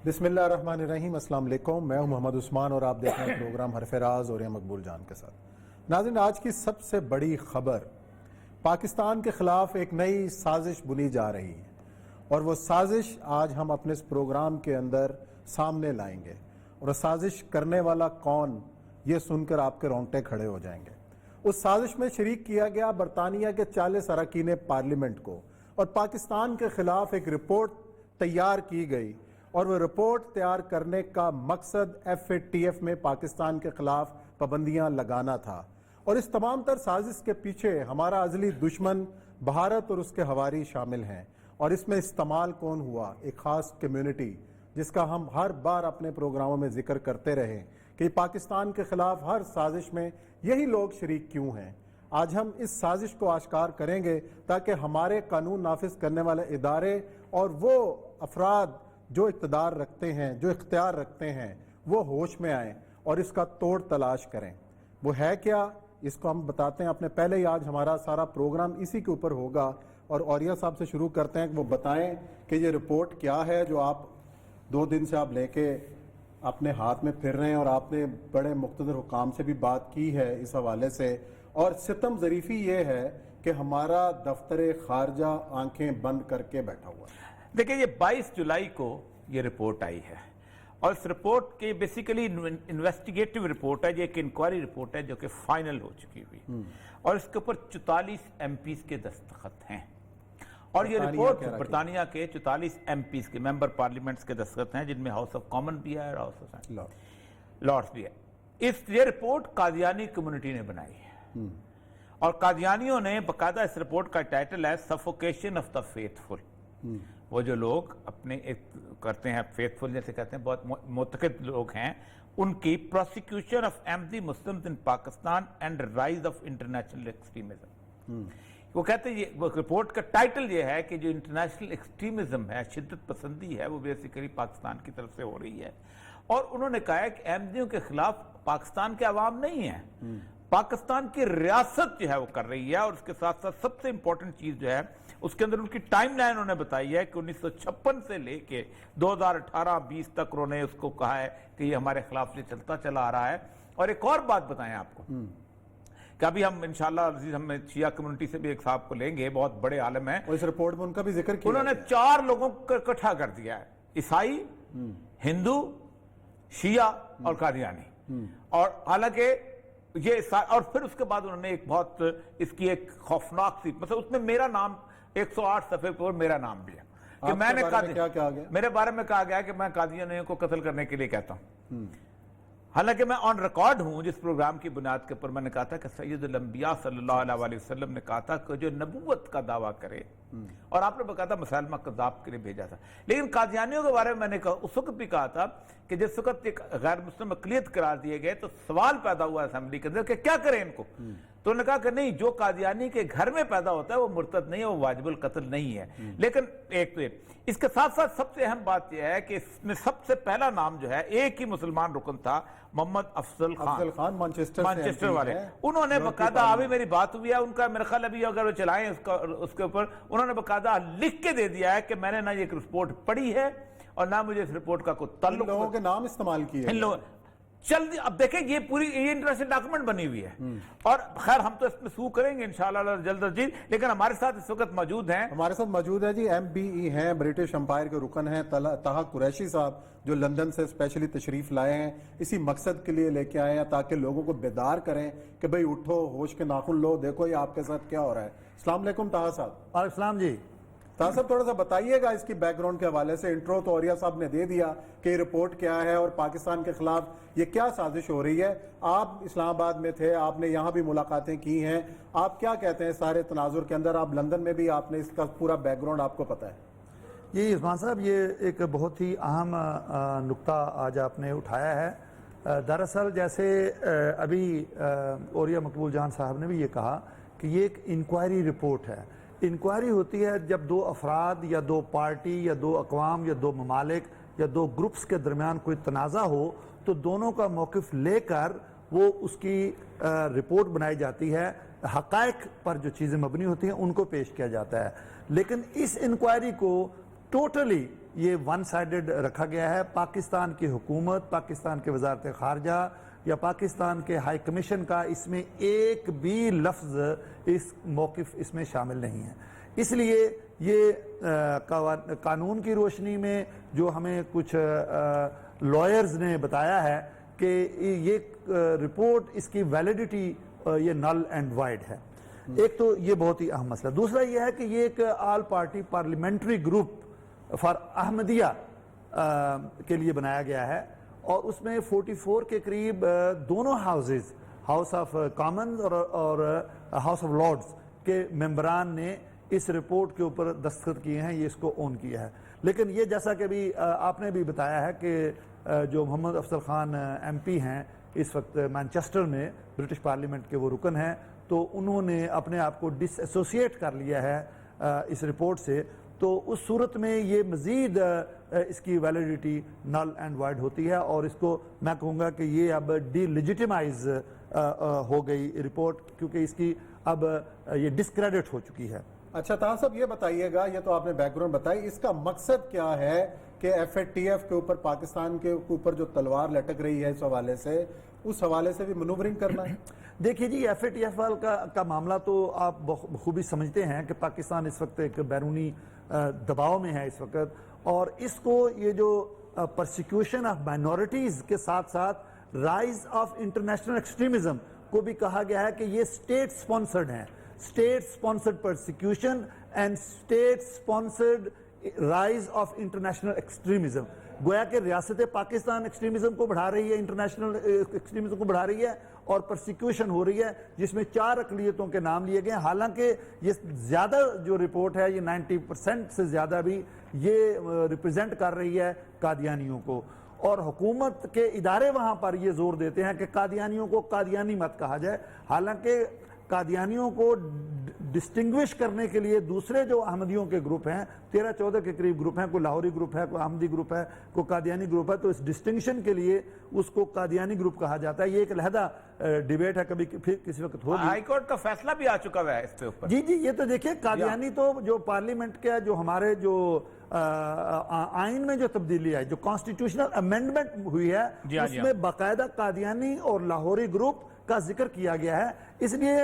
بسم اللہ الرحمن الرحیم۔ السلام علیکم، میں ہوں محمد عثمان اور آپ دیکھ رہے ہیں پروگرام حرف راز اور مقبول جان کے ساتھ۔ ناظرین، آج کی سب سے بڑی خبر، پاکستان کے خلاف ایک نئی سازش بنی جا رہی ہے اور وہ سازش آج ہم اپنے اس پروگرام کے اندر سامنے لائیں گے، اور وہ سازش کرنے والا کون، یہ سن کر آپ کے رونگٹے کھڑے ہو جائیں گے۔ اس سازش میں شریک کیا گیا برطانیہ کے 40 اراکین پارلیمنٹ کو، اور پاکستان کے خلاف ایک رپورٹ تیار کی گئی، اور وہ رپورٹ تیار کرنے کا مقصد FATF میں پاکستان کے خلاف پابندیاں لگانا تھا۔ اور اس تمام تر سازش کے پیچھے ہمارا ازلی دشمن بھارت اور اس کے ہواری شامل ہیں، اور اس میں استعمال کون ہوا؟ ایک خاص کمیونٹی جس کا ہم ہر بار اپنے پروگراموں میں ذکر کرتے رہے کہ پاکستان کے خلاف ہر سازش میں یہی لوگ شریک کیوں ہیں۔ آج ہم اس سازش کو آشکار کریں گے تاکہ ہمارے قانون نافذ کرنے والے ادارے اور وہ افراد جو اقتدار رکھتے ہیں، جو اختیار رکھتے ہیں، وہ ہوش میں آئیں اور اس کا توڑ تلاش کریں۔ وہ ہے کیا، اس کو ہم بتاتے ہیں اپنے پہلے ہی۔ آج ہمارا سارا پروگرام اسی کے اوپر ہوگا، اور اوریہ صاحب سے شروع کرتے ہیں کہ وہ بتائیں کہ یہ رپورٹ کیا ہے جو آپ 2 دن سے آپ لے کے اپنے ہاتھ میں پھر رہے ہیں، اور آپ نے بڑے مقتدر حکام سے بھی بات کی ہے اس حوالے سے، اور ستم ظریفی یہ ہے کہ ہمارا دفتر خارجہ آنکھیں بند کر کے بیٹھا ہوا ہے۔ دیکھیں، یہ 22 جولائی کو یہ رپورٹ آئی ہے، اور اس رپورٹ کی بیسیکلی انویسٹیگیٹو رپورٹ ہے، یہ ایک انکوائری رپورٹ ہے جو کہ فائنل ہو چکی ہوئی، اور اس کے اوپر 44 MPs کے دستخط ہیں، اور یہ رپورٹ برطانیہ کے 44 MPs کے ممبر پارلیمنٹس کے دستخط ہیں، جن میں ہاؤس آف کامن بھی ہے اور ہاؤس آف لارڈز بھی ہے۔ یہ رپورٹ قادیانی کمیونٹی نے بنائی ہے، اور قادیانیوں نے باقاعدہ، اس رپورٹ کا ٹائٹل ہے سفوکیشن آف دا فیتھفل۔ وہ جو لوگ اپنے کرتے ہیں فیتھفل جیسے کہتے ہیں، بہت معتقد لوگ ہیں، ان کی prosecution of Ahmadi Muslims in Pakistan and rise of international extremism. وہ کہتے ہیں، یہ رپورٹ کا ٹائٹل یہ ہے کہ جو انٹرنیشنل ایکسٹریمزم ہے، شدت پسندی ہے، وہ بیسیکلی پاکستان کی طرف سے ہو رہی ہے، اور انہوں نے کہا ہے کہ احمدیوں کے خلاف پاکستان کے عوام نہیں ہیں، پاکستان کی ریاست جو ہے وہ کر رہی ہے۔ اور اس کے ساتھ ساتھ سب سے امپورٹنٹ چیز جو ہے، اس کے اندر ان کی ٹائم لائن انہوں نے بتائی ہے کہ 1956 سے لے کے 2018-20 تک انہوں نے اس کو کہا ہے کہ یہ ہمارے خلاف یہ چلتا چلا آ رہا ہے۔ اور ایک اور بات بتائیں آپ کو کہ ابھی ہم انشاءاللہ عزیز ہم شیعہ کمیونٹی سے بھی ایک صاحب کو لیں گے، بہت بڑے عالم ہیں، اور اس رپورٹ میں ان کا بھی ذکر کیا، انہوں نے 4 لوگوں کو اکٹھا کر دیا ہے: عیسائی، ہندو، شیعہ اور قادیانی۔ اور حالانکہ یہ، اور پھر اس کے بعد انہوں نے ایک بہت اس کی ایک خوفناک سی، مثلا اس میں میرا نام 108 صفحے پر میرا نام بھی ہے کہ میں نے میرے بارے میں کہا گیا کہ میں قادیانیوں کو قتل کرنے کے لیے کہتا ہوں، حالانکہ میں آن ریکارڈ ہوں جس پروگرام کی بنیاد کے اوپر میں نے کہا تھا کہ سید الانبیاء صلی اللہ علیہ وسلم نے کہا تھا کہ جو نبوت کا دعویٰ کرے، اور آپ نے بقاعدہ مسلمہ کذاب کے لیے بھیجا تھا۔ لیکن قادیانیوں کے بارے میں میں نے کہا، اس وقت بھی کہا تھا کہ جس وقت ایک غیر مسلم اقلیت قرار دیے گئے تو سوال پیدا ہوا اسمبلی کے اندر کہ کیا کریں ان کو، تو انہوں نے کہا کہ نہیں، جو قادیانی کے گھر میں پیدا ہوتا ہے وہ مرتد نہیں ہے، وہ واجب القتل نہیں ہے۔ لیکن ایک تو اس کے ساتھ ساتھ سب سے اہم بات یہ ہے کہ اس میں سب سے پہلا نام جو ہے، ایک ہی مسلمان رکن تھا، محمد افضل خان مانچسٹر والے، انہوں نے باقاعدہ، ابھی میری بات ہوئی ہے ان کا، میرے خیال ابھی اگر وہ چلائیں اس کے اوپر، انہوں نے باقاعدہ لکھ کے دے دیا ہے کہ میں نے نہ یہ رپورٹ پڑھی ہے اور نہ مجھے اس رپورٹ کا کوئی تعلق۔ لوگوں کے نام استعمال کیے، اب دیکھیں یہ پوری یہ انٹرنیشنل ڈاکومنٹ بنی ہوئی ہے، اور خیر ہم تو اس میں سو کریں گے انشاءاللہ جلد از جلد، لیکن ہمارے ساتھ اس وقت موجود ہیں، ہمارے ساتھ موجود ہے جی MBE ہیں، برٹش امپائر کے رکن ہیں، طه قریشی صاحب، جو لندن سے اسپیشلی تشریف لائے ہیں، اسی مقصد کے لیے لے کے آئے ہیں تاکہ لوگوں کو بیدار کریں کہ بھئی اٹھو، ہوش کے ناخن لو، دیکھو یہ آپ کے ساتھ کیا ہو رہا ہے۔ السلام علیکم طه صاحب۔ وعلیکم السلام جی۔ طه صاحب تھوڑا سا بتائیے گا اس کی بیک گراؤنڈ کے حوالے سے، انٹرو تو اوریہ صاحب نے دے دیا کہ یہ رپورٹ کیا ہے اور پاکستان کے خلاف یہ کیا سازش ہو رہی ہے۔ آپ اسلام آباد میں تھے، آپ نے یہاں بھی ملاقاتیں کی ہیں، آپ کیا کہتے ہیں سارے تناظر کے اندر؟ آپ لندن میں بھی، آپ نے اس کا پورا بیک گراؤنڈ آپ کو پتہ ہے۔ جی عثمان صاحب، یہ ایک بہت ہی اہم نقطہ آج آپ نے اٹھایا ہے۔ دراصل جیسے ابھی اوریہ مقبول جان صاحب نے بھی یہ کہا کہ یہ ایک انکوائری رپورٹ ہے۔ انکوائری ہوتی ہے جب 2 افراد یا 2 پارٹی یا 2 اقوام یا 2 ممالک یا 2 گروپس کے درمیان کوئی تنازع ہو، تو دونوں کا موقف لے کر وہ اس کی رپورٹ بنائی جاتی ہے، حقائق پر جو چیزیں مبنی ہوتی ہیں ان کو پیش کیا جاتا ہے۔ لیکن اس انکوائری کو ٹوٹلی یہ ون سائیڈڈ رکھا گیا ہے. پاکستان کی حکومت، پاکستان کے وزارت خارجہ یا پاکستان کے ہائی کمیشن کا اس میں ایک بھی لفظ اس موقف اس میں شامل نہیں ہے. اس لیے یہ قانون کی روشنی میں جو ہمیں کچھ لائرز نے بتایا ہے کہ یہ رپورٹ، اس کی ویلیڈیٹی یہ نل اینڈ وائڈ ہے. ایک تو یہ بہت ہی اہم مسئلہ. دوسرا یہ ہے کہ یہ ایک آل party parliamentary group for Ahmadiyya کے لیے بنایا گیا ہے اور اس میں 44 کے قریب دونوں ہاؤسز، ہاؤس آف کامنز اور ہاؤس آف لارڈز کے ممبران نے اس رپورٹ کے اوپر دستخط کیے ہیں، یہ اس کو اون کیا ہے. لیکن یہ جیسا کہ بھی آپ نے بھی بتایا ہے کہ جو محمد افضل خان ایم پی ہیں اس وقت مانچسٹر میں برٹش پارلیمنٹ کے وہ رکن ہیں، تو انہوں نے اپنے آپ کو ڈس ایسوسیٹ کر لیا ہے اس رپورٹ سے. تو اس صورت میں یہ مزید اس کی ویلیڈیٹی نل اینڈ وائڈ ہوتی ہے اور اس کو میں کہوں گا کہ یہ اب ڈی لیجیٹیمائز ہو گئی رپورٹ، کیونکہ اس کی اب یہ ڈسکریڈٹ ہو چکی ہے. اچھا طاہر صاحب یہ بتائیے گا، یہ تو آپ نے بیک گراؤنڈ بتائی، اس کا مقصد کیا ہے کہ ایف اے ٹی ایف کے اوپر، پاکستان کے اوپر جو تلوار لٹک رہی ہے اس حوالے سے، اس حوالے سے بھی منورنگ کرنا ہے؟ دیکھیے جی، ایف اے ٹی ایف کا معاملہ تو آپ بخوبی سمجھتے ہیں کہ پاکستان اس وقت ایک بیرونی دباؤ میں ہے اس وقت، اور اس کو یہ جو پرسیکیوشن آف مائنورٹیز کے ساتھ ساتھ رائز آف انٹرنیشنل ایکسٹریمزم کو بھی کہا گیا ہے کہ یہ اسٹیٹ سپانسرڈ ہیں. State sponsored persecution and state sponsored rise of international extremism. گویا کہ ریاست پاکستان ایکسٹریمزم کو بڑھا رہی ہے، انٹرنیشنل ایکسٹریمزم کو بڑھا رہی ہے اور پرسیکیوشن ہو رہی ہے جس میں 4 اقلیتوں کے نام لیے گئے. حالانکہ یہ زیادہ جو رپورٹ ہے، یہ 90% سے زیادہ بھی یہ ریپرزینٹ کر رہی ہے قادیانیوں کو، اور حکومت کے ادارے وہاں پر یہ زور دیتے ہیں کہ قادیانیوں کو قادیانی مت کہا جائے. حالانکہ قادیانیوں کو ڈسٹنگوش کرنے کے لیے دوسرے جو احمدیوں کے گروپ ہیں، 13-14 کے قریب گروپ ہیں، کوئی لاہوری گروپ ہے، کوئی احمدی گروپ ہے، کوئی قادیانی گروپ ہے، تو اس ڈسٹنکشن کے لیے اس کو قادیانی گروپ کہا جاتا ہے. یہ ایک علیحدہ ڈیبیٹ ہے، کبھی پھر کسی وقت ہوگی. ہائی کورٹ کا فیصلہ بھی آ چکا ہے اس کے اوپر. جی جی، یہ تو دیکھیں قادیانی تو جو پارلیمنٹ کا جو ہمارے جو آئین میں جو تبدیلی آئی، جو کانسٹیٹیوشنل امینڈمنٹ ہوئی ہے، اس میں باقاعدہ قادیانی اور لاہوری گروپ کا ذکر کیا گیا ہے. اس لیے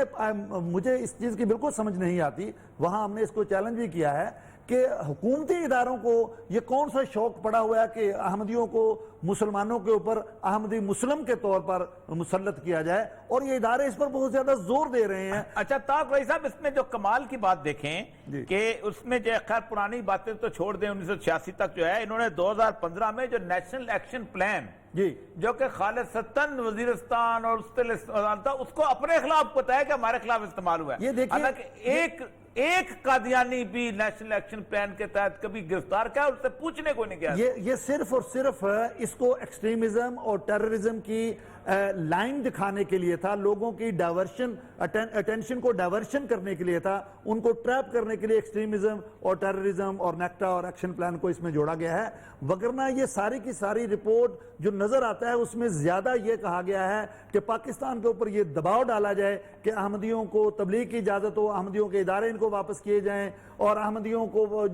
مجھے اس چیز کی بالکل سمجھ نہیں آتی، وہاں ہم نے اس کو چیلنج بھی کیا ہے کہ حکومتی اداروں کو یہ کون سا شوق پڑا ہوا ہے کہ احمدیوں کو مسلمانوں کے اوپر احمدی مسلم کے طور پر مسلط کیا جائے، اور یہ ادارے اس پر بہت زیادہ زور دے رہے ہیں. اچھا طاق بھائی صاحب، اس میں جو کمال کی بات دیکھیں کہ اس میں جو خیر پرانی باتیں تو چھوڑ دیں، 1986 تک جو ہے انہوں نے 2015 میں جو نیشنل ایکشن پلان جو کہ خالصتاً وزیرستان اور اس کو اپنے خلاف بتایا کہ ہمارے خلاف استعمال ہوا ہے. حالانکہ ایک قادیانی بھی نیشنل ایکشن پلان کے تحت کبھی گرفتار کیا اور اس سے پوچھنے کو نہیں گیا. یہ صرف اور صرف اس کو ایکسٹریمزم اور ٹیررزم کی لائن دکھانے کے لیے تھا، لوگوں کی ڈائیورشن، اٹینشن کو ڈائیورشن کرنے کے لیے تھا، ان کو ٹریپ کرنے کے لیے ایکسٹریمزم اور ٹیررزم اور نیکٹا اور ایکشن پلان کو اس میں جوڑا گیا ہے. وگرنہ یہ ساری کی ساری رپورٹ جو نظر آتا ہے اس میں زیادہ یہ کہا گیا ہے کہ پاکستان کے اوپر یہ دباؤ ڈالا جائے کہ احمدیوں کو تبلیغ کی اجازت ہو، احمدیوں کے ادارے ان کو واپس کیے جائیں، اور احمدیوں کو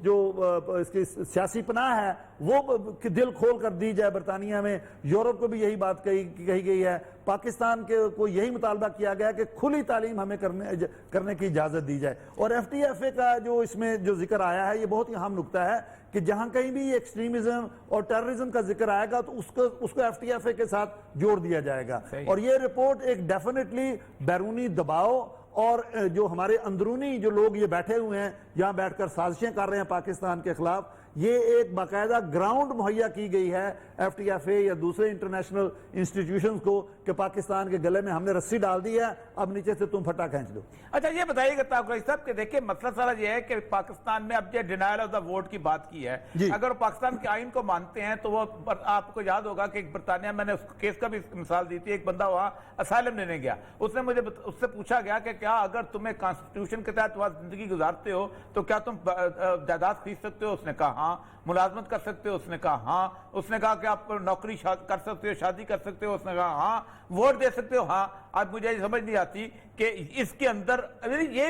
جو اس کی سیاسی پناہ ہے وہ دل کھول کر دی جائے. برطانیہ میں، یورپ کو بھی یہی بات کہی گئی ہے. پاکستان کو یہی مطالبہ کیا گیا کہ کھلی تعلیم ہمیں کرنے کی اجازت دی جائے. اور ایف ٹی ایف اے کا جو اس میں جو ذکر آیا ہے، یہ بہت ہی اہم نکتہ ہے کہ جہاں کہیں بھی ایکسٹریمزم اور ٹیررزم کا ذکر آئے گا تو اس کو ایف ٹی ایف اے کے ساتھ جوڑ دیا جائے گا. اور یہ رپورٹ ایک ڈیفینیٹلی بیرونی دباؤ اور جو ہمارے اندرونی جو لوگ یہ بیٹھے ہوئے ہیں یہاں بیٹھ کر سازشیں کر رہے ہیں پاکستان کے خلاف، یہ ایک باقاعدہ گراؤنڈ مہیا کی گئی ہے ایف ٹی ایف اے یا دوسرے انٹرنیشنل انسٹیٹیوشنز کو کہ پاکستان کے گلے میں ہم نے رسی ڈال دی ہے، اب نیچے سے تم پھٹا کھینچ دو. اچھا یہ بتائیے گا طاق بھائی صاحب کہ دیکھیں مسئلہ سارا یہ ہے کہ پاکستان میں اب جو ڈینائل آف دا ووٹ کی بات کی ہے، اگر پاکستان کے آئین کو مانتے ہیں تو وہ آپ کو یاد ہوگا کہ برطانیہ میں نے اس کیس کا بھی مثال دی تھی، ایک بندہ وہاں اسائلم لینے گیا، اس نے مجھے اس سے پوچھا گیا کہ کیا اگر تمہیں کانسٹیٹیوشن کے تحت وہاں زندگی گزارتے ہو تو کیا تم جائیداد خرید سکتے ہو؟ اس نے کہا ہاں. ملازمت کر سکتے ہو؟ اس نے کہا ہاں. اس نے کہا کہ آپ نوکری کر سکتے ہو، شادی کر سکتے ہو؟ اس نے کہا ہاں. ووٹ دے سکتے ہو؟ ہاں. آج مجھے یہ سمجھ نہیں آتی کہ اس کے اندر یہ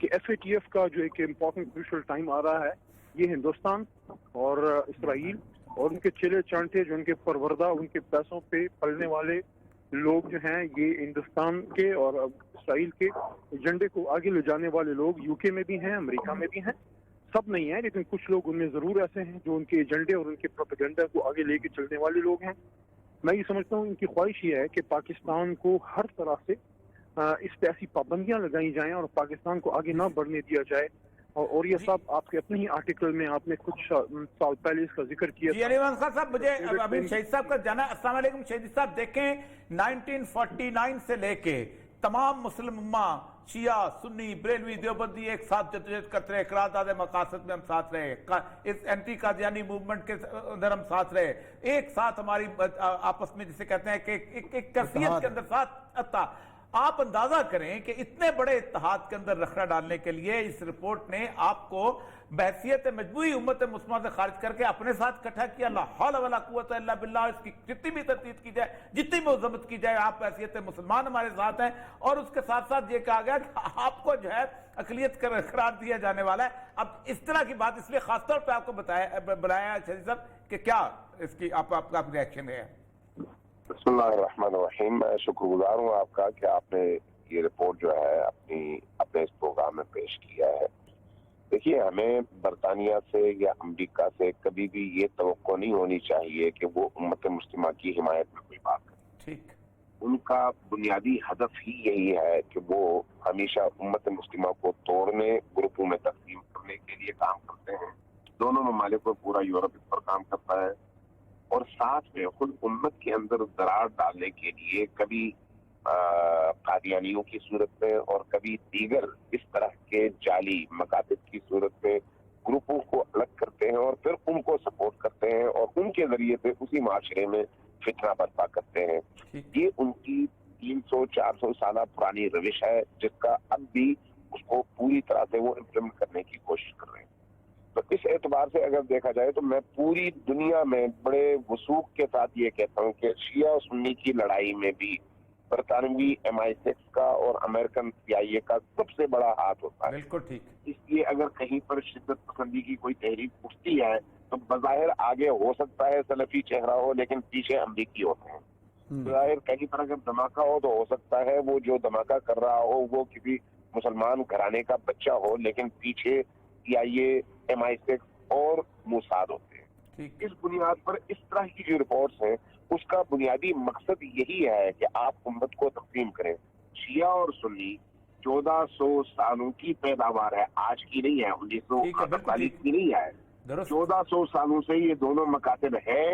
کہ FATF کا جو ایک امپورٹنٹ کروشل ٹائم آ رہا ہے، یہ ہندوستان اور اسرائیل اور ان کے چلے چانٹے جو ان کے پروردہ ان کے پیسوں پہ پلنے والے لوگ جو ہیں، یہ ہندوستان کے اور اسرائیل کے ایجنڈے کو آگے لے جانے والے لوگ UK میں بھی ہیں، امریکہ میں بھی ہیں، سب نہیں ہیں لیکن کچھ لوگ ان میں ضرور ایسے ہیں جو ان کے ایجنڈے اور ان کے پروپیگنڈا کو آگے لے کے چلنے والے لوگ ہیں۔ میں یہ سمجھتا ہوں ان کی خواہش یہ ہے کہ پاکستان کو ہر طرح سے اس پہ ایسی پابندیاں لگائی جائیں اور پاکستان کو آگے نہ بڑھنے دیا جائے۔ اور یہ صاحب آپ کے اپنے ہی آرٹیکل میں آپ نے کچھ سال پہلے اس کا ذکر کیا جی علی خان صاحب، مجھے ابھی شہید صاحب کا جانا۔ السلام علیکم شہید صاحب، دیکھیں 1949 سے لے کے تمام مسلم امہ، شیعہ، سنی، بریلوی، دیوبندی ایک ساتھ جدوجہد کرتے رہے، قرارداد مقاصد میں ہم ساتھ رہے، اس اینٹی قادیانی موومنٹ کے اندر ہم ساتھ رہے، ایک ساتھ ہماری آپس میں جسے کہتے ہیں کہ ایک کیفیت کے اندر ساتھ تھا۔ آپ اندازہ کریں کہ اتنے بڑے اتحاد کے اندر رخنہ ڈالنے کے لیے اس رپورٹ نے آپ کو بحثیت مجموعی امت مسلمہ سے خارج کر کے اپنے ساتھ اکٹھا کیا۔ لا حول ولا قوت الا باللہ، اس کی جتنی بھی تردید کی جائے، جتنی بھی مذمت کی جائے، آپ بحثیت مسلمان ہمارے ساتھ ہیں۔ اور اس کے ساتھ ساتھ یہ کہا گیا کہ آپ کو جو ہے اقلیت قرار دیا جانے والا ہے۔ اب اس طرح کی بات اس لیے خاص طور پہ آپ کو بلایا شہید صاحب کہ کیا اس کی آپ کا ریئیکشن ہے؟ بسم اللہ الرحمن الرحیم۔ میں شکر گزار ہوں آپ کا کہ آپ نے یہ رپورٹ جو ہے اپنے اس پروگرام میں پیش کیا ہے۔ دیکھیے، ہمیں برطانیہ سے یا امریکہ سے کبھی بھی یہ توقع نہیں ہونی چاہیے کہ وہ امت مسلمہ کی حمایت میں کوئی بات کرے۔ ٹھیک، ان کا بنیادی ہدف ہی یہی ہے کہ وہ ہمیشہ امت مسلمہ کو توڑنے، گروپوں میں تقسیم کرنے کے لیے کام کرتے ہیں۔ دونوں ممالک کو پورا یورپ اس پر کام کرتا ہے، اور ساتھ میں خود امت کے اندر دراڑ ڈالنے کے لیے کبھی قادیانیوں کی صورت میں اور کبھی دیگر اس طرح کے جعلی مکاتب کی صورت میں گروپوں کو الگ کرتے ہیں اور پھر ان کو سپورٹ کرتے ہیں اور ان کے ذریعے سے اسی معاشرے میں فتنہ برپا کرتے ہیں۔ یہ ان کی 300-400 سالہ پرانی روش ہے، جس کا اب بھی اس کو پوری طرح سے وہ امپلیمنٹ کرنے کی کوشش کر رہے ہیں۔ تو اس اعتبار سے اگر دیکھا جائے تو میں پوری دنیا میں بڑے وثوق کے ساتھ یہ کہتا ہوں کہ شیعہ اور سنی کی لڑائی میں بھی برطانوی MI6 کا اور امریکن CIA کا سب سے بڑا ہاتھ ہوتا ہے۔ بالکل ٹھیک۔ اس لیے اگر کہیں پر شدت پسندی کی کوئی تحریک اٹھتی ہے تو بظاہر آگے ہو سکتا ہے سلفی چہرہ ہو، لیکن پیچھے امریکی ہوتے ہیں۔ بظاہر کہیں پر اگر دھماکہ ہو تو ہو سکتا ہے وہ جو دھماکہ کر رہا ہو وہ کسی مسلمان گھرانے کا بچہ ہو، لیکن پیچھے CIA، MI6 اور موساد ہوتے ہیں۔ اس بنیاد پر اس طرح کی جو رپورٹس ہیں اس کا بنیادی مقصد یہی ہے کہ آپ امت کو تقسیم کریں۔ شیعہ اور سنی 1400 سالوں کی پیداوار ہے، آج کی نہیں ہے، 1948 کی نہیں ہے، 1400 سالوں سے یہ دونوں مکاتب ہیں۔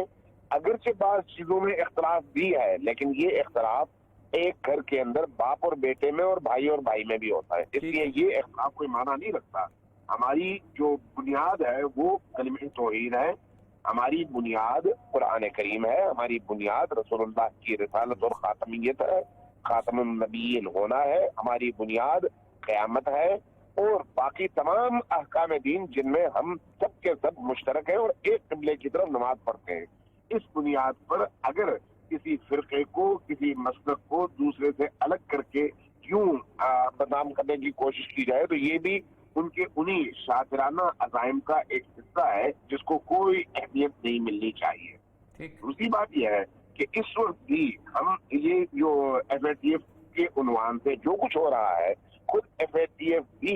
اگرچہ بعض چیزوں میں اختلاف بھی ہے، لیکن یہ اختلاف ایک گھر کے اندر باپ اور بیٹے میں اور بھائی میں بھی ہوتا ہے، اس لیے یہ اختلاف کوئی معنی نہیں رکھتا۔ ہماری جو بنیاد ہے وہ کلمہ توحید ہے، ہماری بنیاد قرآن کریم ہے، ہماری بنیاد رسول اللہ کی رسالت اور خاتمیت ہے، خاتم النبیین ہونا ہے، ہماری بنیاد قیامت ہے، اور باقی تمام احکام دین جن میں ہم سب کے سب مشترک ہیں اور ایک قبلے کی طرف نماز پڑھتے ہیں۔ اس بنیاد پر اگر کسی فرقے کو، کسی مسلک کو دوسرے سے الگ کر کے کیوں بدنام کرنے کی کوشش کی جائے تو یہ بھی ان کے انہی شاطرانہ عزائم کا ایک حصہ ہے جس کو کوئی اہمیت نہیں ملنی چاہیے۔ دوسری بات یہ ہے کہ اس وقت بھی ہم یہ جو FATF کے عنوان سے جو کچھ ہو رہا ہے، خود FATF بھی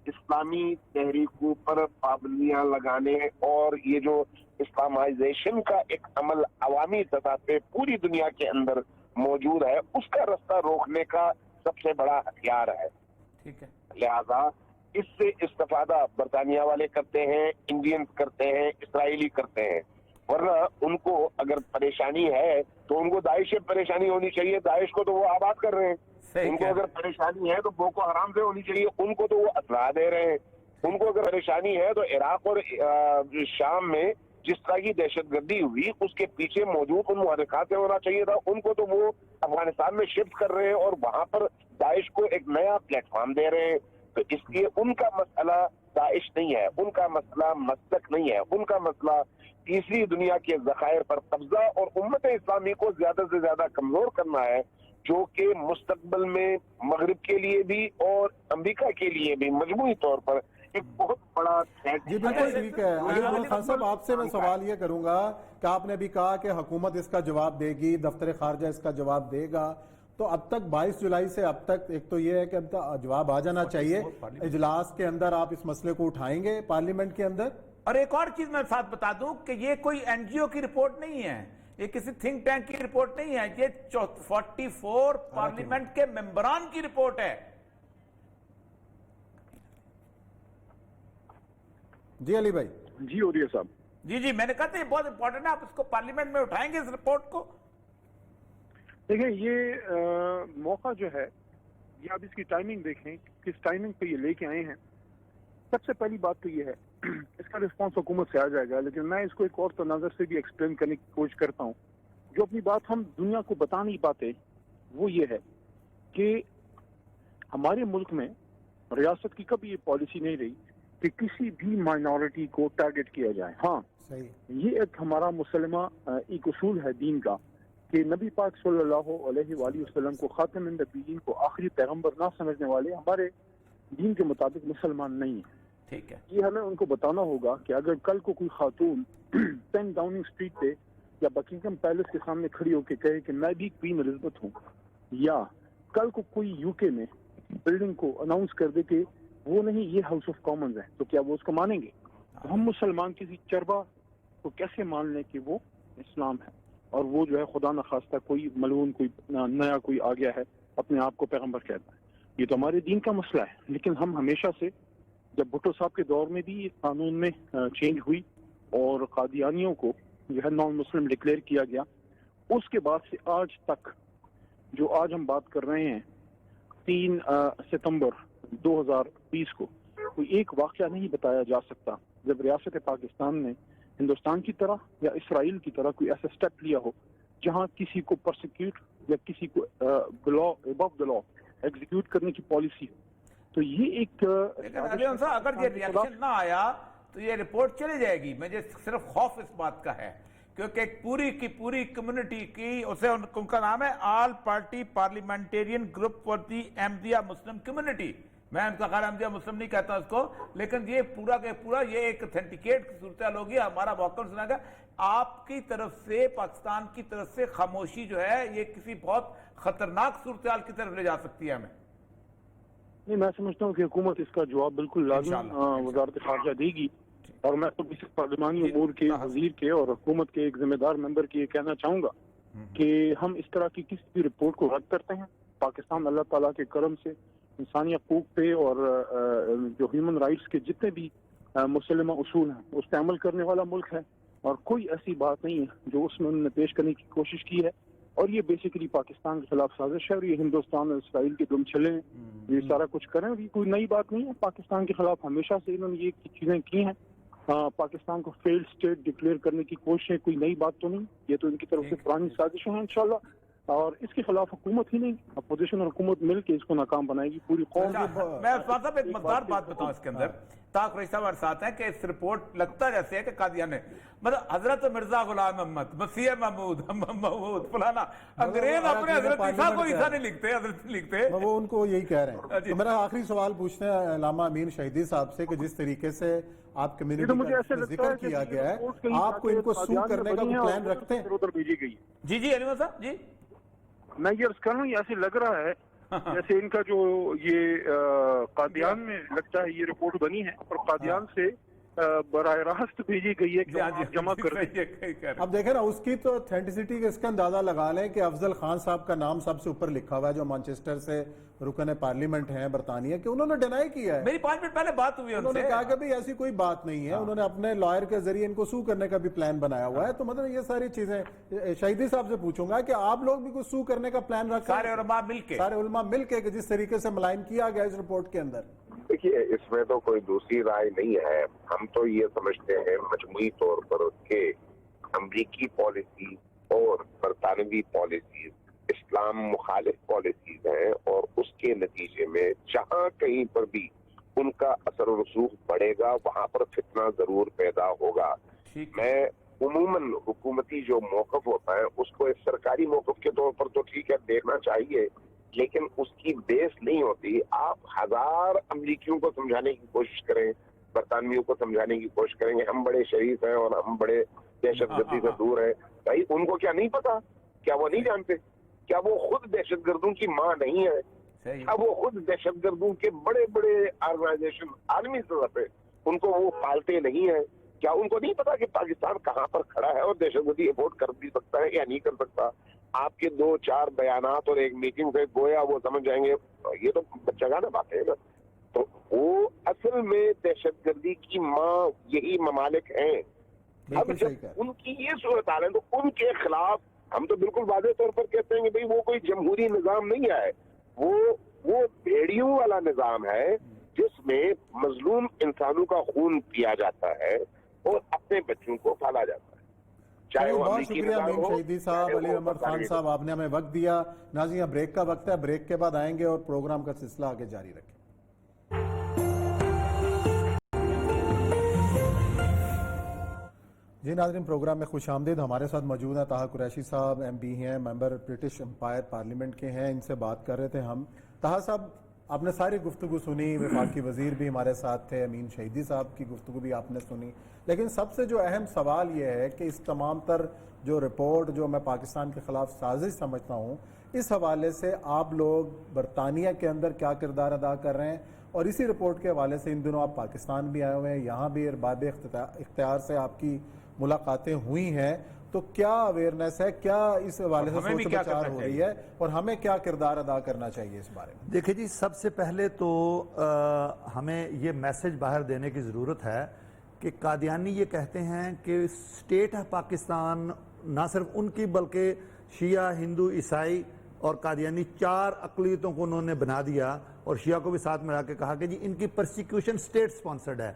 اسلامی تحریکوں پر پابندیاں لگانے اور یہ جو اسلامائزیشن کا ایک عمل عوامی سطح پہ پوری دنیا کے اندر موجود ہے، اس کا رستہ روکنے کا سب سے بڑا ہتھیار ہے۔ لہذا اس سے استفادہ برطانیہ والے کرتے ہیں، انڈینز کرتے ہیں، اسرائیلی کرتے ہیں، ورنہ ان کو اگر پریشانی ہے تو ان کو داعش سے پریشانی ہونی چاہیے، داعش کو تو وہ آباد کر رہے ہیں۔ ان کو اگر پریشانی ہے تو بوکو حرام سے ہونی چاہیے، ان کو تو وہ اسلحہ دے رہے ہیں۔ ان کو اگر پریشانی ہے تو عراق اور شام میں جس طرح کی دہشت گردی ہوئی اس کے پیچھے موجود ان محرکات سے ہونا چاہیے تھا، ان کو تو وہ افغانستان میں شفٹ کر رہے ہیں اور وہاں پر داعش کو ایک نیا پلیٹ فارم دے رہے ہیں۔ تو اس لیے ان کا مسئلہ داعش نہیں ہے، ان کا مسئلہ مسلک نہیں ہے، ان کا مسئلہ تیسری دنیا کے ذخائر پر قبضہ اور امت اسلامی کو زیادہ سے زیادہ کمزور کرنا ہے۔ جو کہ مستقبل میں مغرب کے لیے بھی اور امریکہ کے لیے بھی مجموعی طور پر ایک بہت بڑا تھریٹ جی بالکل ٹھیک ہے علی محمد خان صاحب، آپ سے میں سوال یہ کروں گا کہ آپ نے بھی کہا کہ حکومت اس کا جواب دے گی، دفتر خارجہ اس کا جواب دے گا، تو اب تک 22 جولائی سے اب تک ایک تو یہ ہے کہ اب تک جواب آ جانا چاہیے، اجلاس کے اندر آپ اس مسئلے کو اٹھائیں گے پارلیمنٹ کے اندر؟ اور ایک اور چیز میں ساتھ بتا دوں کہ یہ کوئی این جی او کی رپورٹ نہیں ہے، یہ کسی تھنک ٹینک کی رپورٹ نہیں ہے، یہ 44 پارلیمنٹ کے ممبران کی رپورٹ ہے۔ جی علی بھائی۔ جی اوریہ صاحب، جی میں نے کہا تھا یہ بہت امپورٹنٹ ہے، آپ اس کو پارلیمنٹ میں اٹھائیں گے اس رپورٹ کو؟ دیکھیں یہ موقع جو ہے، یہ آپ اس کی ٹائمنگ دیکھیں کس ٹائمنگ پہ یہ لے کے آئے ہیں۔ سب سے پہلی بات تو یہ ہے اس کا رسپانس حکومت سے آ جائے گا، لیکن میں اس کو ایک اور تناظر سے بھی ایکسپلین کرنے کی کوشش کرتا ہوں۔ جو اپنی بات ہم دنیا کو بتا نہیں پاتے وہ یہ ہے کہ ہمارے ملک میں ریاست کی کبھی یہ پالیسی نہیں رہی کہ کسی بھی مائنورٹی کو ٹارگٹ کیا جائے۔ ہاں یہ ایک ہمارا مسلمہ ایک اصول ہے دین کا کہ نبی پاک صلی اللہ علیہ وآلہ وسلم کو خاتم النبیین کو آخری پیغمبر نہ سمجھنے والے ہمارے دین کے مطابق مسلمان نہیں ہیں۔ ٹھیک ہے، یہ ہمیں ان کو بتانا ہوگا کہ اگر کل کو کوئی خاتون 10 ڈاؤننگ اسٹریٹ پہ یا بکنگھم پیلس کے سامنے کھڑی ہو کے کہے کہ میں بھی کوئین الزبتھ ہوں، یا کل کو کوئی یو کے میں بلڈنگ کو اناؤنس کر دے کہ وہ نہیں یہ ہاؤس آف کامنز ہے، تو کیا وہ اس کو مانیں گے؟ ہم مسلمان کسی چربا کو کیسے مان لیں کہ وہ اسلام ہے اور وہ جو ہے خدا نخواستہ کوئی ملعون کوئی نیا کوئی آ گیا ہے اپنے آپ کو پیغمبر کہتا ہے؟ یہ تو ہمارے دین کا مسئلہ ہے۔ لیکن ہم ہمیشہ سے، جب بھٹو صاحب کے دور میں بھی یہ قانون میں چینج ہوئی اور قادیانیوں کو جو ہے نان مسلم ڈکلیئر کیا گیا، اس کے بعد سے آج تک جو آج ہم بات کر رہے ہیں 3 ستمبر 2020 کو، کوئی ایک واقعہ نہیں بتایا جا سکتا جب ریاست پاکستان نے ہندوستان کی طرح یا اسرائیل کی طرح کوئی ایسا سٹیپ لیا ہو جہاں کسی کو پرسیکیوٹ یا کسی کو ابو دا لا ایگزیکیوٹ کرنے کی پالیسی ہو۔ تو یہ ایک اگر یہ ریاکشن نہ آیا تو یہ رپورٹ چلی جائے گی۔ مجھے صرف خوف اس بات کا ہے کیونکہ ایک پوری کی پوری کمیونٹی کی، اسے ان کا نام ہے آل party parliamentarian group for the Ahmadiyya Muslim community, میں ان کا خیر احمدیہ مسلم نہیں کہتا اس کو، لیکن یہ پورا کے پورا یہ ایک اتھینٹیکیٹ کی صورتحال ہوگی۔ ہمارا موقع سنا گا آپ کی طرف سے، پاکستان کی طرف سے خاموشی جو ہے یہ کسی بہت خطرناک صورتحال کی طرف لے جا سکتی ہے ہمیں۔ نہیں، میں سمجھتا ہوں کہ حکومت اس کا جواب بالکل لازم وزارت خارجہ دے گی، اور میں تو کسی پارلیمانی امور کے وزیر کے اور حکومت کے ایک ذمہ دار ممبر کی یہ کہنا چاہوں گا کہ ہم اس طرح کی کسی بھی رپورٹ کو رد کرتے ہیں۔ پاکستان اللہ تعالیٰ کے کرم سے انسانی حقوق پہ اور جو ہیومن رائٹس کے جتنے بھی مسلمہ اصول ہیں اس پہ عمل کرنے والا ملک ہے، اور کوئی ایسی بات نہیں ہے جو اس میں انہوں نے پیش کرنے کی کوشش کی ہے، اور یہ بیسیکلی پاکستان کے خلاف سازش ہے، اور یہ ہندوستان اور اسرائیل کے دم چھلے ہیں، یہ سارا کچھ کریں، اور یہ کوئی نئی بات نہیں ہے۔ پاکستان کے خلاف ہمیشہ سے انہوں نے یہ چیزیں کی ہیں، پاکستان کو فیلڈ اسٹیٹ ڈکلیئر کرنے کی کوششیں کوئی نئی بات تو نہیں، یہ تو ان کی طرف سے پرانی سازشیں ہیں انشاءاللہ، اور اس کے خلاف حکومت ہی نہیں، اپوزیشن اور حکومت مل کے اس کو ناکام بنائے گی پوری قوم۔ میں عثمان صاحب ایک مزدار بات بتاؤں اس کے اندر، طاق رئیس صاحب ساتھ ہیں کہ اس رپورٹ لگتا جیسے ہے کہ قادیان ہے، مطلب حضرت مرزا غلام محمد، مسیح محمود فلانا، انگریز اپنے حضرت عیسیٰ کو عیسیٰ نہیں لکھتے، حضرت نہیں لکھتے، وہ ان کو یہی کہہ رہے ہیں۔ تو میرا آخری سوال پوچھنا ہے علامہ امین شہیدی صاحب سے کہ جس طریقے سے آپ کمیونٹی کا ذکر کیا گیا ہے، آپ کو ان کو سو کرنے کا کوئی پلان رکھتے ہیں؟ ادھر بھیجی گئی ہے۔ جی علی صاحب جی، میں یہ عرض کر رہا ہوں، یہ ایسے لگ رہا ہے جیسے ان کا جو یہ قادیان میں لگتا ہے یہ رپورٹ بنی ہے اور قادیان سے براہ راست بھیجی گئی ہے کہ آپ جمع کر دیں۔ اب دیکھیں نا اس کی تو اتھینٹسٹی کا اس کا اندازہ لگا لیں کہ افضل خان صاحب کا نام سب سے اوپر لکھا ہوا ہے جو مانچسٹر سے رکن پارلیمنٹ ہیں برطانیہ کے، انہوں نے ڈینائی کیا ہے۔ میری 5 منٹ پہلے بات ہوئی انہوں نے کہا کہ بھی ایسی کوئی بات نہیں ہے، انہوں نے اپنے لائر کے ذریعے ان کو سو کرنے کا بھی پلان بنایا ہوا ہے۔ تو مطلب یہ ساری چیزیں شہیدی صاحب سے پوچھوں گا کہ آپ لوگ بھی کچھ سو کرنے کا پلان رکھیں، سارے علماء مل کے کہ جس طریقے سے ملائن کیا گیا اس رپورٹ کے اندر؟ دیکھیے اس میں تو کوئی دوسری رائے نہیں ہے، ہم تو یہ سمجھتے ہیں مجموعی طور پر کہ امریکی پالیسی اور برطانوی پالیسیز اسلام مخالف پالیسیز ہیں، اور اس کے نتیجے میں جہاں کہیں پر بھی ان کا اثر و رسوخ بڑھے گا وہاں پر فتنہ ضرور پیدا ہوگا۔ میں عموماً حکومتی جو موقف ہوتا ہے اس کو ایک سرکاری موقف کے طور پر تو ٹھیک ہے دیکھنا چاہیے، لیکن اس کی بیس نہیں ہوتی. آپ ہزار امریکیوں کو سمجھانے کی کوشش کریں، برطانویوں کو سمجھانے کی کوشش کریں گے ہم بڑے شریف ہیں اور ہم بڑے دہشت گردی سے دور ہیں. بھائی ان کو کیا نہیں پتا؟ کیا وہ نہیں جانتے؟ کیا وہ خود دہشت گردوں کی ماں نہیں ہے؟ کیا وہ خود دہشت گردوں کے بڑے بڑے آرگنائزیشن عالمی سطح پہ ان کو وہ پالتے نہیں ہیں؟ کیا ان کو نہیں پتا کہ پاکستان کہاں پر کھڑا ہے اور دہشت گردی افورڈ کر بھی سکتا ہے یا نہیں کر سکتا؟ آپ کے 2-4 بیانات اور ایک میٹنگ سے گویا وہ سمجھ جائیں گے، یہ تو بچگانہ بات ہے نا. تو وہ اصل میں دہشت گردی کی ماں یہی ممالک ہیں. اب جب ان کی یہ صورتحال ہے تو ان کے خلاف ہم تو بالکل واضح طور پر کہتے ہیں کہ بھئی وہ کوئی جمہوری نظام نہیں ہے، وہ بھیڑیوں والا نظام ہے جس میں مظلوم انسانوں کا خون پیا جاتا ہے اور اپنے بچوں کو پالا جاتا ہے. چاہے وہ بہت شکریہ امین شہیدی صاحب، علی احمد خان صاحب، آپ نے ہمیں وقت دیا. ناظرین بریک کا وقت ہے، بریک کے بعد آئیں گے اور پروگرام کا سلسلہ آگے جاری رکھیں. جی ناظرین، پروگرام میں خوش آمدید. ہمارے ساتھ موجود ہیں طاہر قریشی صاحب، ایم پی ہیں، ممبر برٹش امپائر پارلیمنٹ کے ہیں. ان سے بات کر رہے تھے ہم. طاہر صاحب، آپ نے ساری گفتگو سنی، وفاقی وزیر بھی ہمارے ساتھ تھے، امین شہیدی صاحب کی گفتگو بھی آپ نے سنی، لیکن سب سے جو اہم سوال یہ ہے کہ اس تمام تر جو رپورٹ جو میں پاکستان کے خلاف سازش سمجھتا ہوں، اس حوالے سے آپ لوگ برطانیہ کے اندر کیا کردار ادا کر رہے ہیں؟ اور اسی رپورٹ کے حوالے سے ان دنوں آپ پاکستان بھی آئے ہوئے ہیں، یہاں بھی ارباب اختیار سے آپ کی ملاقاتیں ہوئی ہیں، تو کیا اویئرنیس ہے، کیا اس حوالے سے سوچ بچار ہو رہی ہے اور ہمیں کیا کردار ادا کرنا چاہیے اس بارے میں؟ دیکھیں جی، سب سے پہلے تو ہمیں یہ میسج باہر دینے کی ضرورت ہے کہ قادیانی یہ کہتے ہیں کہ اسٹیٹ ہے پاکستان نہ صرف ان کی بلکہ شیعہ، ہندو، عیسائی اور قادیانی 4 اقلیتوں کو انہوں نے بنا دیا، اور شیعہ کو بھی ساتھ ملا کے کہا کہ جی ان کی پرسیکیوشن اسٹیٹ سپانسرڈ ہے.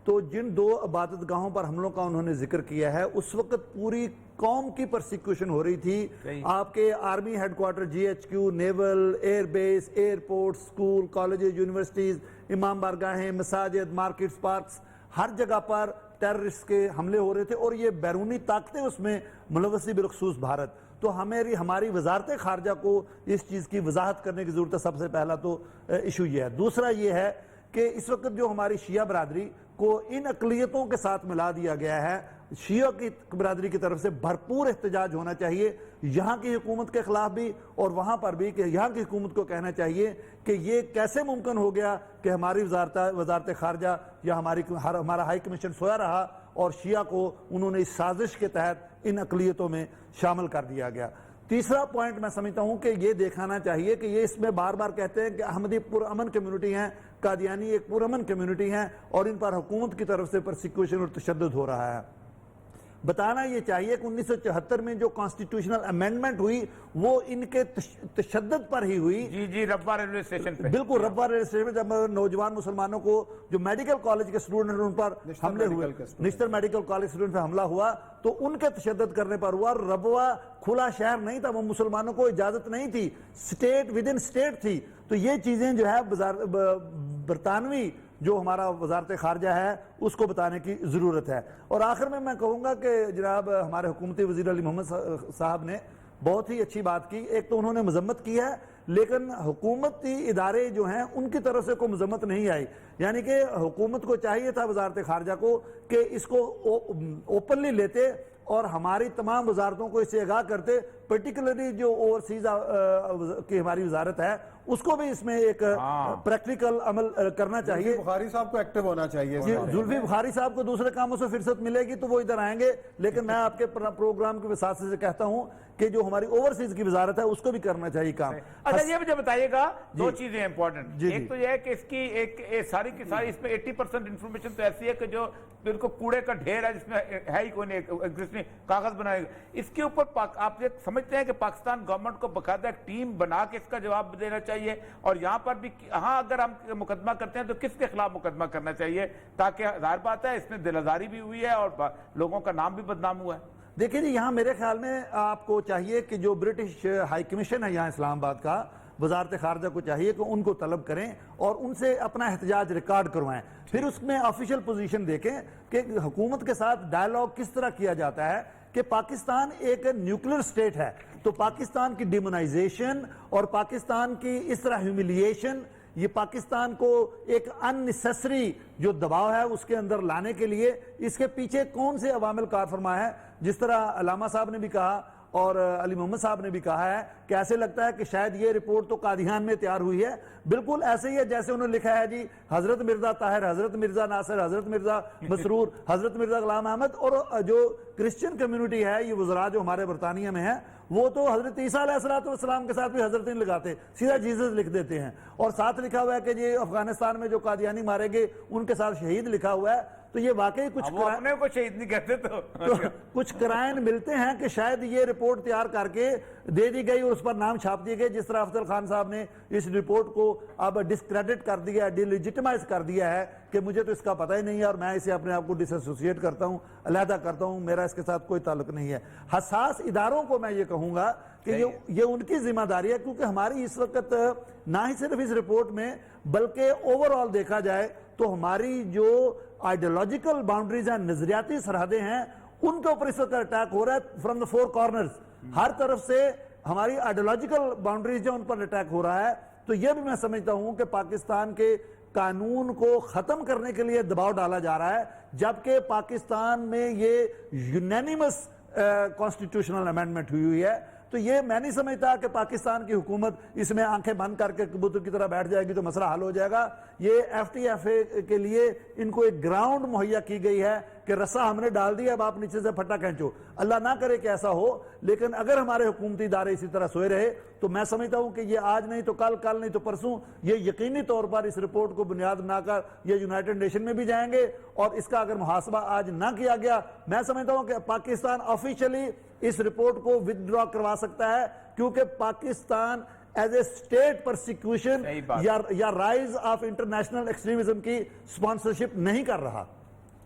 تو جن 2 عبادت گاہوں پر حملوں کا انہوں نے ذکر کیا ہے، اس وقت پوری قوم کی پرسیکیوشن ہو رہی تھی. آپ کے army headquarter, GHQ، naval, air base, airport, school, colleges, universities, امام بارگاہیں، مساجد، مارکیٹس، پارکس، ہر جگہ پر ٹیررسٹ کے حملے ہو رہے تھے، اور یہ بیرونی طاقتیں اس میں ملوث تھیں، بالخصوص بھارت. تو ہماری وزارت خارجہ کو اس چیز کی وضاحت کرنے کی ضرورت ہے. سب سے پہلا تو ایشو یہ ہے. دوسرا یہ ہے کہ اس وقت جو ہماری شیعہ برادری کو ان اقلیتوں کے ساتھ ملا دیا گیا ہے، شیعہ کی برادری کی طرف سے بھرپور احتجاج ہونا چاہیے یہاں کی حکومت کے خلاف بھی اور وہاں پر بھی، کہ یہاں کی حکومت کو کہنا چاہیے کہ یہ کیسے ممکن ہو گیا کہ ہماری وزارت خارجہ یا ہمارا ہائی کمیشن سویا رہا اور شیعہ کو انہوں نے اس سازش کے تحت ان اقلیتوں میں شامل کر دیا گیا. تیسرا پوائنٹ میں سمجھتا ہوں کہ یہ دیکھانا چاہیے کہ یہ اس میں بار بار کہتے ہیں کہ احمدی پرامن کمیونٹی ہیں، قادیانی ایک پرامن کمیونٹی ہیں، اور ان پر حکومت کی طرف سے پرسیکیوشن اور تشدد ہو رہا ہے. بتانا یہ چاہیے کہ 1974 میں جو کانسٹیٹیوشنل امینڈمنٹ ہوئی وہ ان کے تشدد پر ہی ہوئی. جی ربوہ ریلوے اسٹیشن پہ، بالکل ربوہ ریلوے اسٹیشن پہ جب نوجوان مسلمانوں کو جو میڈیکل کالج کے اسٹوڈنٹ ان پر حملے ہوئے، نشتر میڈیکل کالج اسٹوڈنٹ پہ حملہ ہوا تو ان کے تشدد کرنے پر ہوا. ربوہ کھلا شہر نہیں تھا، وہ مسلمانوں کو اجازت نہیں تھی، اسٹیٹ ود ان اسٹیٹ تھی. تو یہ چیزیں جو ہے برطانوی جو ہمارا وزارت خارجہ ہے اس کو بتانے کی ضرورت ہے. اور آخر میں کہوں گا کہ جناب ہمارے حکومتی وزیر علی محمد صاحب نے بہت ہی اچھی بات کی. ایک تو انہوں نے مذمت کی ہے، لیکن حکومتی ادارے جو ہیں ان کی طرف سے کوئی مذمت نہیں آئی. یعنی کہ حکومت کو چاہیے تھا، وزارت خارجہ کو، کہ اس کو اوپنلی لیتے اور ہماری تمام وزارتوں کو اس سے آگاہ کرتے، پرٹیکولرلی جو اوورسیز کی ہماری وزارت ہے اس کو بھی اس میں ایک پریکٹیکل عمل کرنا چاہیے. بخاری صاحب کو ایکٹیو ہونا چاہیے. زلفی بخاری صاحب کو دوسرے کاموں سے فرصت ملے گی تو وہ ادھر آئیں گے، لیکن میں آپ کے پروگرام کے وساطے سے کہتا ہوں کہ جو ہماری اوورسیز کی وزارت ہے اس کو بھی کرنا چاہیے کام. اچھا یہ مجھے بتائیے گا 2 چیزیں امپورٹنٹ. ایک تو یہ ہے کہ اس کی ایک ساری کی ساری اس میں 80% انفارمیشن تو ایسی ہے کہ جو بالکل کوڑے کا ڈھیر ہے، جس میں ہے ہی کوئی نہیں، کاغذ بنائے گا. اس کے اوپر آپ یہ سمجھتے ہیں کہ پاکستان گورنمنٹ کو باقاعدہ ایک ٹیم بنا کے اس کا جواب دینا چاہیے، اور یہاں پر بھی ہاں اگر ہم مقدمہ کرتے ہیں تو کس کے خلاف مقدمہ کرنا چاہیے، تاکہ ظاہر بات ہے اس میں دل آزاری بھی ہوئی ہے اور لوگوں کا نام بھی بدنام ہوا ہے. دیکھیں جی، یہاں میرے خیال میں آپ کو چاہیے کہ جو برٹش ہائی کمیشن ہے یہاں اسلام آباد کا، وزارت خارجہ کو چاہیے کہ ان کو طلب کریں اور ان سے اپنا احتجاج ریکارڈ کروائیں، پھر اس میں آفیشیل پوزیشن دیکھیں کہ حکومت کے ساتھ ڈائیلاگ کس طرح کیا جاتا ہے کہ پاکستان ایک نیوکلیر سٹیٹ ہے، تو پاکستان کی ڈیمونائزیشن اور پاکستان کی اس طرح ہیوملیشن، یہ پاکستان کو ایک ان نیسیسری جو دباؤ ہے اس کے اندر لانے کے لیے اس کے پیچھے کون سے عوامل کار فرما ہے، جس طرح علامہ صاحب نے بھی کہا اور علی محمد صاحب نے بھی کہا ہے کہ ایسے لگتا ہے کہ شاید یہ رپورٹ تو قادیان میں تیار ہوئی ہے، بالکل ایسے ہی ہے جیسے انہوں نے لکھا ہے جی حضرت مرزا طاہر، حضرت مرزا ناصر، حضرت مرزا مسرور، حضرت مرزا غلام احمد، اور جو کرسچن کمیونٹی ہے یہ وزراء جو ہمارے برطانیہ میں ہیں وہ تو حضرت عیسیٰ علیہ السلام کے ساتھ بھی حضرت نہیں لگاتے، سیدھا جیزس لکھ دیتے ہیں، اور ساتھ لکھا ہوا ہے کہ یہ افغانستان میں جو قادیانی مارے گئے ان کے ساتھ شہید لکھا ہوا ہے، تو یہ واقعی کچھ وہ اپنے کو شہید نہیں کہتے تو کچھ قرائن ملتے ہیں کہ شاید یہ رپورٹ تیار کر کے دے دی گئی اور اس پر نام چھاپ دیے گئے، جس طرح افضل خان صاحب نے اس رپورٹ کو اب ڈسکریڈٹ کر دیا ہے، ڈی لیجٹمائز کر دیا ہے کہ مجھے تو اس کا پتہ ہی نہیں ہے اور میں اسے اپنے آپ کو ڈس ایسوسیٹ کرتا ہوں، علیحدہ کرتا ہوں، میرا اس کے ساتھ کوئی تعلق نہیں ہے۔ حساس اداروں کو میں یہ کہوں گا کہ یہ ان کی ذمہ داری ہے، کیونکہ ہماری اس وقت نہ ہی صرف اس رپورٹ میں بلکہ اوور آل دیکھا جائے تو ہماری جو آئیڈیالوجیکل باؤنڈریز ہیں، نظریاتی سرحدیں ہیں، ان کے اوپر اس وقت اٹیک ہو رہا ہے فرام دا فور کارنرز، ہر طرف سے ہماری آئیڈیالوجیکل باؤنڈریز جو ان پر اٹیک ہو رہا ہے، تو یہ بھی میں سمجھتا ہوں کہ پاکستان کے قانون کو ختم کرنے کے لیے دباؤ ڈالا جا رہا ہے، جبکہ پاکستان میں یہ یونینیمس کانسٹیٹیوشنل امینڈمنٹ ہوئی ہے، تو یہ میں نہیں سمجھتا کہ پاکستان کی حکومت اس میں آنکھیں بند کر کے کبوتر کی طرح بیٹھ جائے گی تو مسئلہ حل ہو جائے گا۔ یہ ایف ٹی ایف اے کے لیے ان کو ایک گراؤنڈ مہیا کی گئی ہے کہ رسا ہم نے ڈال دیا، اب آپ نیچے سے پھٹا کھینچو، اللہ نہ کرے کہ ایسا ہو، لیکن اگر ہمارے حکومتی ادارے اسی طرح سوئے رہے تو میں سمجھتا ہوں کہ یہ آج نہیں تو کل، کل نہیں تو پرسوں یہ یقینی طور پر اس رپورٹ کو بنیاد بنا کر یہ یونائٹڈ نیشن میں بھی جائیں گے، اور اس کا اگر محاسبہ آج نہ کیا گیا، میں سمجھتا ہوں کہ پاکستان آفیشلی اس رپورٹ کو ودرا کروا سکتا ہے، کیونکہ Pakistan as a state persecution یا رائز آف انٹرنیشنل ایکسٹریمزم کی سپانسرشپ نہیں کر رہا۔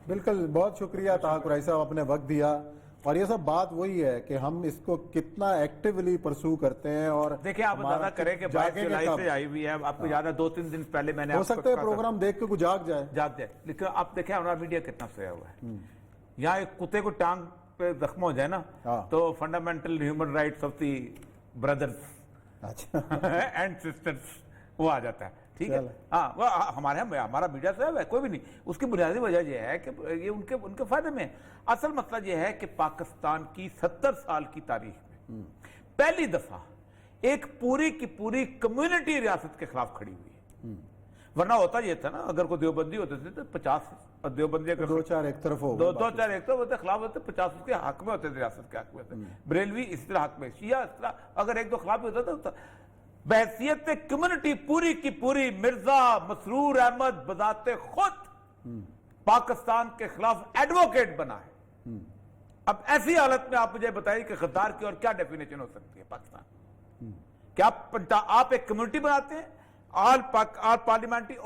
بالکل، بہت شکریہ طاہر قریشی صاحب، اپنے وقت دیا، اور یہ سب بات وہی ہے کہ ہم اس کو کتنا ایکٹیولی پرسو کرتے ہیں، اور دیکھیں آپ اندازہ کریں کہ 22 جولائی سے آئی ہوئی ہے، آپ کو یاد ہے 2-3 دن پہلے میں نے ہو سکتا ہے پروگرام دیکھ کے کوئی جاگ جائے، لیکن آپ دیکھیں ہمارا میڈیا کتنا سویا ہوا ہے، یہاں ایک کتے کو ٹانگ پہ زخم ہو جائے نا تو fundamental human rights of the brothers and sisters وہ آ جاتا ہے، ٹھیک ہے، ہاں وہ ہمارا میڈیا سے ہے، کوئی بھی نہیں، اس کی بنیادی وجہ یہ ہے کہ یہ ان کے فائدے میں، اصل مسئلہ یہ ہے کہ پاکستان کی 70 سال کی تاریخ میں پہلی دفعہ ایک پوری کی پوری کمیونٹی ریاست کے خلاف کھڑی ہوئی ہے، ورنہ ہوتا یہ تھا نا اگر کوئی دیوبندی ہوتے تھے تو 50 دیوبندی اگر دو چار ایک طرف ہوتے خلاف ہوتے 50 اس کے حق میں ہوتے تھے، ریاست کے حق میں ہوتے، بریلوی اس طرح حق میں، شیعہ اس طرح، اگر ایک دو خلاف ہوتا تھا بحیثیت کمیونٹی پوری کی پوری مرزا مسرور احمد بذات خود پاکستان کے خلاف ایڈوکیٹ بنا ہے۔ اب ایسی حالت میں آپ مجھے بتائیے کہ غدار کی اور کیا ڈیفینیشن ہو سکتی ہے پاکستان، کیا آپ ایک کمیونٹی بناتے ہیں آل پارلیمنٹری،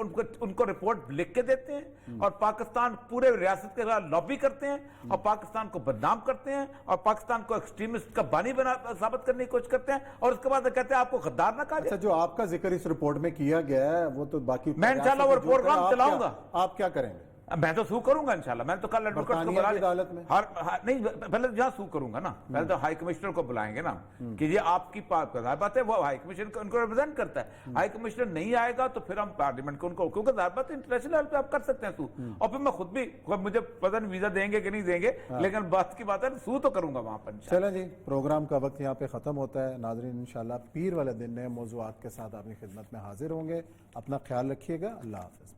ان کو رپورٹ لکھ کے دیتے ہیں اور پاکستان پورے ریاست کے خلاف لابی کرتے ہیں اور پاکستان کو بدنام کرتے ہیں اور پاکستان کو ایکسٹریمسٹ کا بانی ثابت کرنے کی کوشش کرتے ہیں، اور اس کے بعد کہتے ہیں آپ کو غدار نہ کہا جائے۔ جو آپ کا ذکر اس رپورٹ میں کیا گیا ہے وہ تو باقی میں انشاءاللہ وہ پروگرام چلاؤں گا، آپ کیا کریں گے؟ میں تو سو کروں گا انشاءاللہ، میں تو کل ایڈوکیٹ کو بلا نہیں، پہلے جہاں سو کروں گا نا، پہلے تو ہائی کمشنر کو بلائیں گے نا کہ یہ آپ کی ظاہر بات ہے، وہ ہائی کمشنر ان کو ریپرزینٹ کرتا ہے، ہائی کمشنر نہیں آئے گا تو پھر ہم پارلیمنٹ کو ان کو، کیونکہ ظاہر بات ہے انٹرنیشنل لیول پہ آپ کر سکتے ہیں سو، اور پھر میں خود بھی مجھے پتہ نہیں ویزا دیں گے کہ نہیں دیں گے، لیکن بات کی بات ہے سو تو کروں گا وہاں پر۔ چلیں جی، پروگرام کا وقت یہاں پہ ختم ہوتا ہے، ناظرین انشاءاللہ پیر والے دن نئے موضوعات کے ساتھ آپ کی خدمت میں حاضر ہوں گے، اپنا خیال رکھیے گا، اللہ حافظ۔